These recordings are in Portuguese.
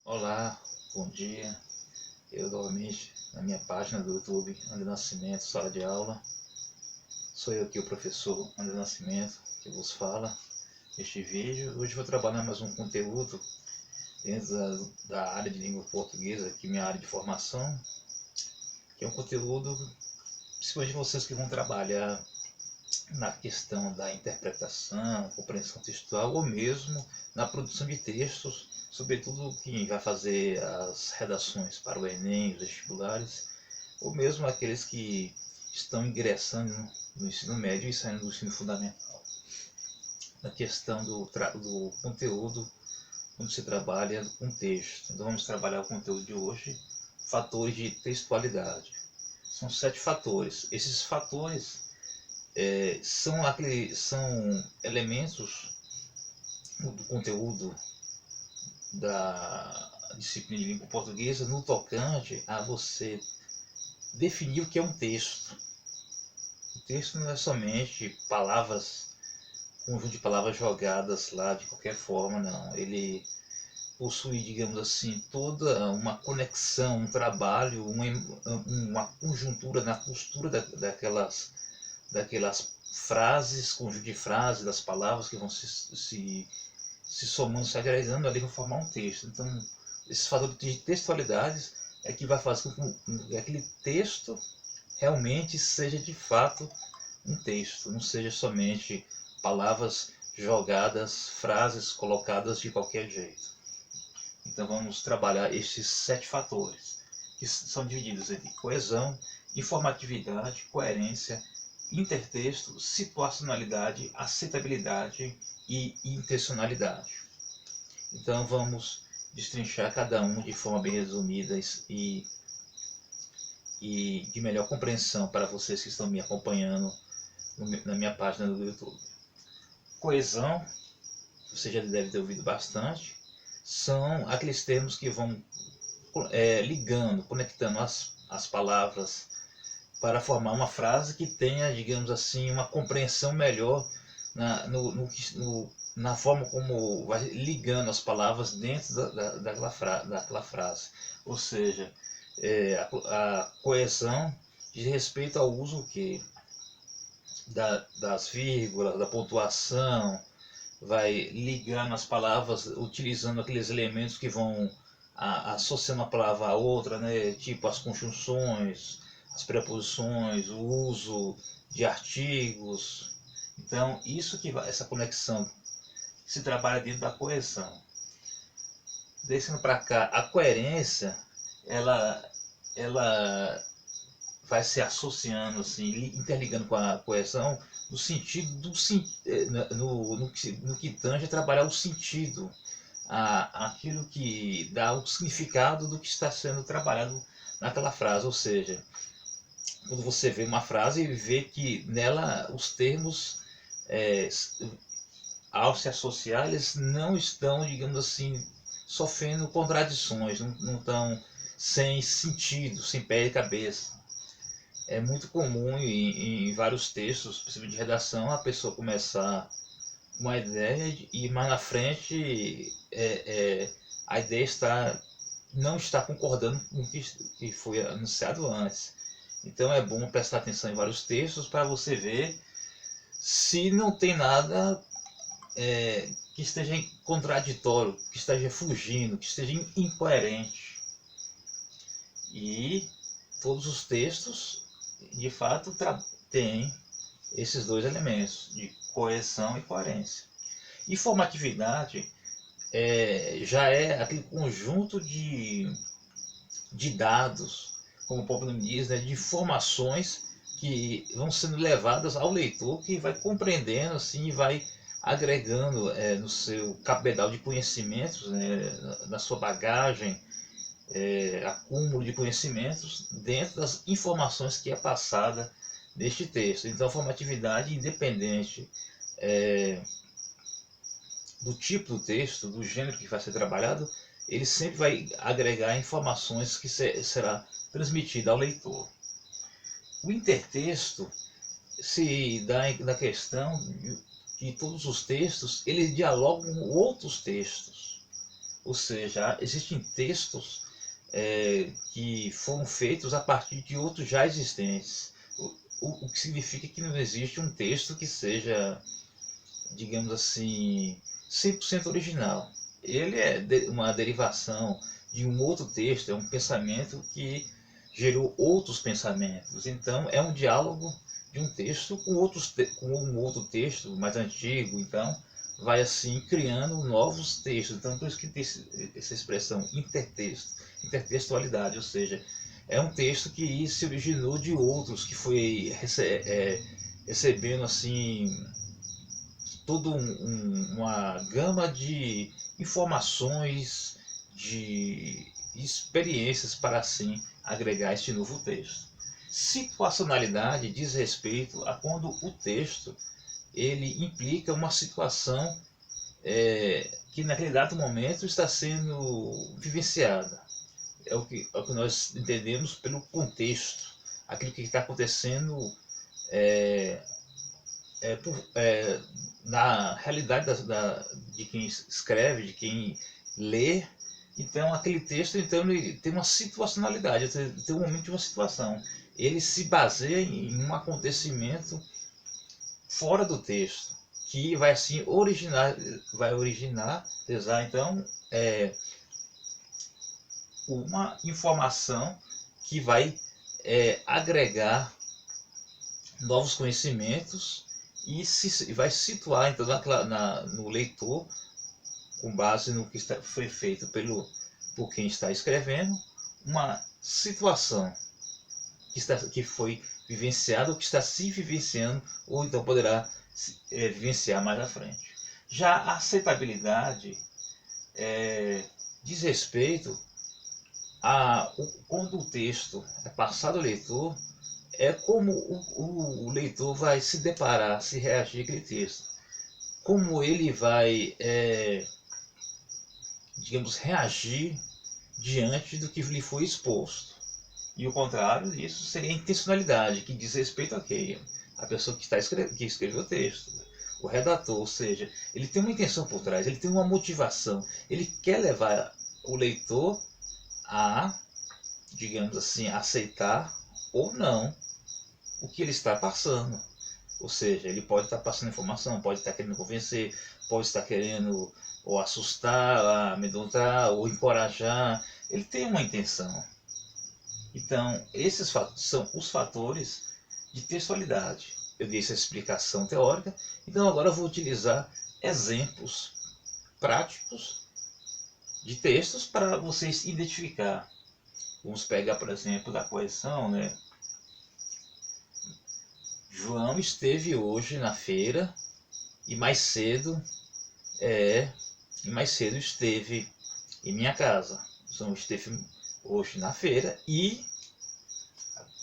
Olá, bom dia. Eu novamente na minha página do YouTube, André Nascimento, sala de aula. Sou eu aqui, o professor André Nascimento, que vos fala neste vídeo. Hoje vou trabalhar mais um conteúdo dentro da área de língua portuguesa, que é minha área de formação, que é um conteúdo, principalmente vocês que vão trabalhar na questão da interpretação, compreensão textual ou mesmo na produção de textos, sobretudo quem vai fazer as redações para o Enem, os vestibulares, ou mesmo aqueles que estão ingressando no ensino médio e saindo do ensino fundamental. Na questão do conteúdo, quando se trabalha com texto. Então vamos trabalhar o conteúdo de hoje, fatores de textualidade. São 7 fatores. Esses fatores são elementos do conteúdo da disciplina de língua portuguesa no tocante a você definir o que é um texto. O texto não é somente palavras, conjunto de palavras jogadas lá de qualquer forma, não. Ele possui, digamos assim, toda uma conexão, um trabalho, uma conjuntura na costura daquelas frases, conjunto de frases, das palavras que vão se somando, se agregando ali para formar um texto. Então, esse fator de textualidades é que vai fazer com que aquele texto realmente seja de fato um texto, não seja somente palavras jogadas, frases colocadas de qualquer jeito. Então vamos trabalhar estes 7 fatores, que são divididos entre coesão, informatividade, coerência, intertexto, situacionalidade, aceitabilidade e intencionalidade. Então vamos destrinchar cada um de forma bem resumida e de melhor compreensão para vocês que estão me acompanhando na minha página do YouTube. Coesão, você já deve ter ouvido bastante, são aqueles termos que vão ligando, conectando as palavras para formar uma frase que tenha, digamos assim, uma compreensão melhor na forma como vai ligando as palavras dentro daquela frase. Ou seja, a coesão diz respeito ao uso que das vírgulas, da pontuação, vai ligando as palavras, utilizando aqueles elementos que vão associando uma palavra a outra, né? Tipo as conjunções, as preposições, o uso de artigos. Então, essa conexão se trabalha dentro da coesão. Descendo para cá, a coerência, ela vai se associando, assim, interligando com a coesão, no sentido no que tange a trabalhar o sentido, aquilo que dá o significado do que está sendo trabalhado naquela frase. Ou seja, quando você vê uma frase e vê que nela os termos, ao se associar, eles não estão, digamos assim, sofrendo contradições, não estão sem sentido, sem pé e cabeça. É muito comum em vários textos, principalmente de redação, a pessoa começar uma ideia e mais na frente a ideia não está concordando com o que foi anunciado antes. Então é bom prestar atenção em vários textos para você ver se não tem nada que esteja contraditório, que esteja fugindo, que esteja incoerente. E todos os textos, de fato, têm esses dois elementos, de coesão e coerência. Informatividade já é aquele conjunto de dados, como o próprio nome diz, né, de informações que vão sendo levadas ao leitor, que vai compreendendo assim, e vai agregando no seu cabedal de conhecimentos, né, na sua bagagem, acúmulo de conhecimentos dentro das informações que é passada neste texto. Então a formatividade, independente do tipo do texto, do gênero que vai ser trabalhado, ele sempre vai agregar informações que será transmitida ao leitor. O intertexto se dá na questão de que todos os textos eles dialogam com outros textos. Ou seja, existem textos que foram feitos a partir de outros já existentes. O que significa que não existe um texto que seja, digamos assim, 100% original. Ele é uma derivação de um outro texto, é um pensamento que gerou outros pensamentos. Então é um diálogo de um texto com um outro texto mais antigo. Então vai assim criando novos textos. Então por isso que tem essa expressão intertexto, intertextualidade, ou seja, é um texto que se originou de outros, que foi recebendo assim toda uma gama de informações, de experiências para assim agregar este novo texto. Situacionalidade diz respeito a quando o texto ele implica uma situação que naquele dado momento está sendo vivenciada. É o que nós entendemos pelo contexto, aquilo que está acontecendo é, na realidade de quem escreve, de quem lê. Então aquele texto então, ele tem uma situacionalidade, tem um momento de uma situação. Ele se baseia em um acontecimento fora do texto, que vai assim originar então uma informação que vai agregar novos conhecimentos e vai situar então no leitor, com base no que foi feito por quem está escrevendo, uma situação que foi vivenciada ou que está se vivenciando ou então poderá vivenciar mais à frente. Já a aceitabilidade diz respeito quando o texto é passado ao leitor, é como o leitor vai se deparar, se reagir àquele texto. Como ele vai, digamos, reagir diante do que lhe foi exposto. E o contrário disso seria a intencionalidade, que diz respeito a quem? A pessoa que escreveu o texto. O redator, ou seja, ele tem uma intenção por trás, ele tem uma motivação, ele quer levar o leitor a, digamos assim, aceitar ou não o que ele está passando. Ou seja, ele pode estar passando informação, pode estar querendo convencer, pode estar querendo ou assustar, amedrontar, ou encorajar. Ele tem uma intenção. Então, esses são os fatores de textualidade. Eu dei essa explicação teórica, então agora eu vou utilizar exemplos práticos de textos para vocês identificar. Vamos pegar, por exemplo, da correção, né? João esteve hoje na feira e mais cedo esteve em minha casa. João esteve hoje na feira e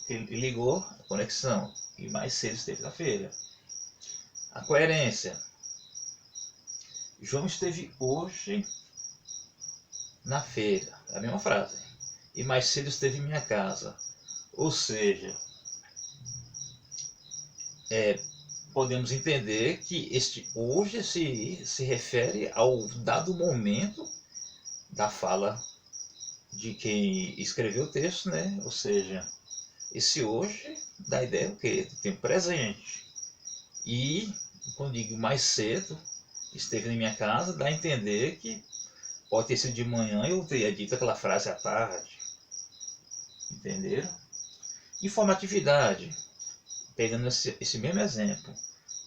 ele ligou a conexão e mais cedo esteve na feira. A coerência. João esteve hoje na feira, é a mesma frase. E mais cedo esteve em minha casa. Ou seja, podemos entender que este hoje se refere ao dado momento da fala de quem escreveu o texto, né? Ou seja, esse hoje dá a ideia do quê? Do tempo presente. E, quando digo mais cedo, esteve na minha casa, dá a entender que pode ter sido de manhã e eu teria dito aquela frase à tarde. Entenderam? Informatividade. Pegando esse mesmo exemplo.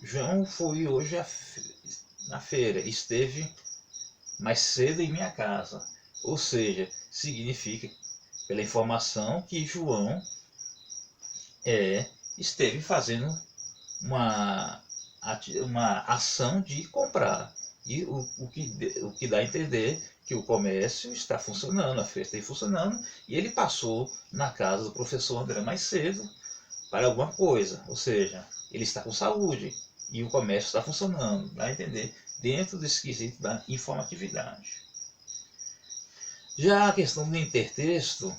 João foi hoje na feira, esteve mais cedo em minha casa. Ou seja, significa, pela informação, que João esteve fazendo uma ação de comprar. E o que dá a entender que o comércio está funcionando, a feira está funcionando, e ele passou na casa do professor André mais cedo para alguma coisa, ou seja, ele está com saúde e o comércio está funcionando, dá a entender, dentro desse quesito da informatividade. Já a questão do intertexto,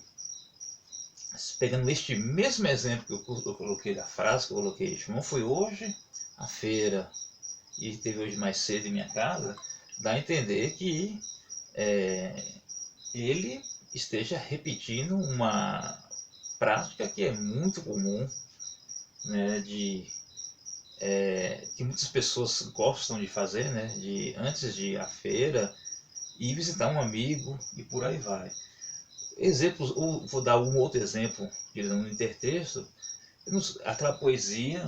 pegando este mesmo exemplo que eu coloquei da frase, que eu coloquei, João foi hoje à feira e esteve hoje mais cedo em minha casa, dá a entender que ele esteja repetindo uma prática que é muito comum, né, que muitas pessoas gostam de fazer, né, de antes de ir à feira ir visitar um amigo e por aí vai. Exemplos, vou dar um outro exemplo, no intertexto, aquela poesia,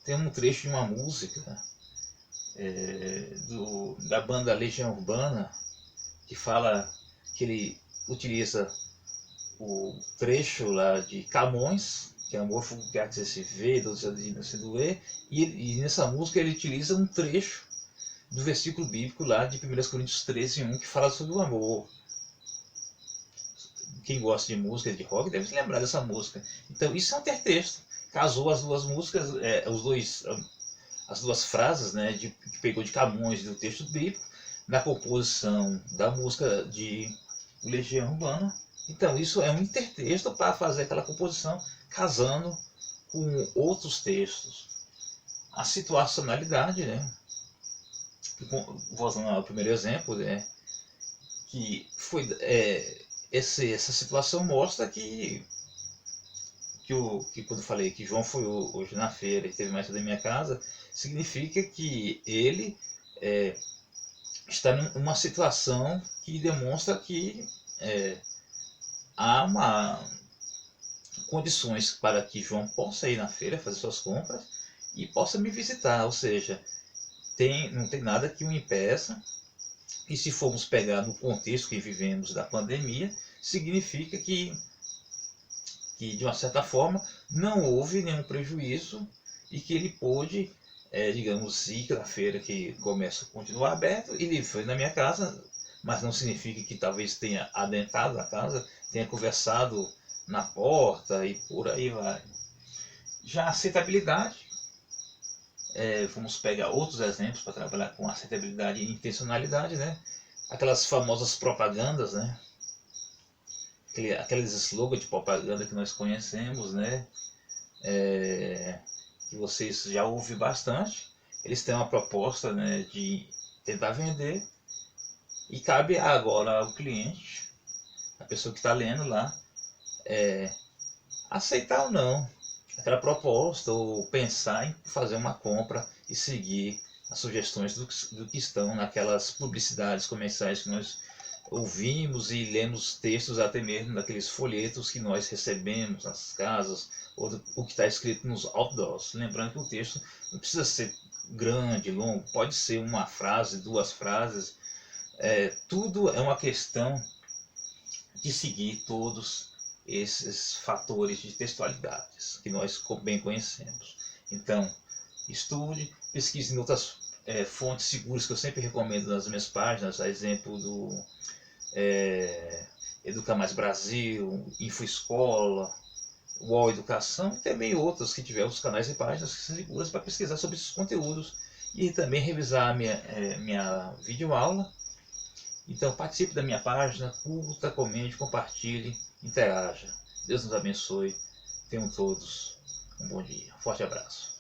tem um trecho de uma música da banda Legião Urbana, que fala que ele utiliza o trecho lá de Camões, que é amor fogo que há de se ver, doce de não se doer, e nessa música ele utiliza um trecho do versículo bíblico lá de 1 Coríntios 13:1, que fala sobre o amor. Quem gosta de música de rock deve se lembrar dessa música. Então isso é um intertexto. Casou as duas músicas, as duas frases, né, que pegou de Camões do texto bíblico na composição da música de Legião Urbana. Então isso é um intertexto para fazer aquela composição casando com outros textos. A situacionalidade, né? Vou usar o primeiro exemplo, né? Que foi essa situação mostra que quando eu falei que João foi hoje na feira e teve mais da minha casa, significa que ele está numa situação que demonstra que há condições para que João possa ir na feira fazer suas compras e possa me visitar, ou seja, não tem nada que o impeça. E se formos pegar no contexto que vivemos da pandemia, significa que de uma certa forma não houve nenhum prejuízo e que ele pôde, digamos, ir na feira que começa a continuar aberto, ele foi na minha casa, mas não significa que talvez tenha adentrado na casa, tenha conversado na porta e por aí vai. Já a aceitabilidade, vamos pegar outros exemplos para trabalhar com aceitabilidade e intencionalidade, né? Aquelas famosas propagandas, né? Aqueles slogans de propaganda que nós conhecemos, né? Que vocês já ouvem bastante. Eles têm uma proposta, né, de tentar vender e cabe agora ao cliente, a pessoa que está lendo lá, aceitar ou não aquela proposta ou pensar em fazer uma compra e seguir as sugestões do que estão naquelas publicidades comerciais que nós ouvimos e lemos textos até mesmo daqueles folhetos que nós recebemos nas casas ou o que está escrito nos outdoors. Lembrando que o texto não precisa ser grande, longo, pode ser uma frase, duas frases. Tudo é uma questão de seguir todos esses fatores de textualidades que nós bem conhecemos. Então, estude, pesquise em outras fontes seguras que eu sempre recomendo nas minhas páginas, a exemplo do Educa Mais Brasil, InfoEscola, UOL Educação e também outras que tiver os canais e páginas que são seguras para pesquisar sobre esses conteúdos e também revisar a minha videoaula. Então participe da minha página, curta, comente, compartilhe, interaja. Deus nos abençoe. Tenham todos um bom dia. Forte abraço.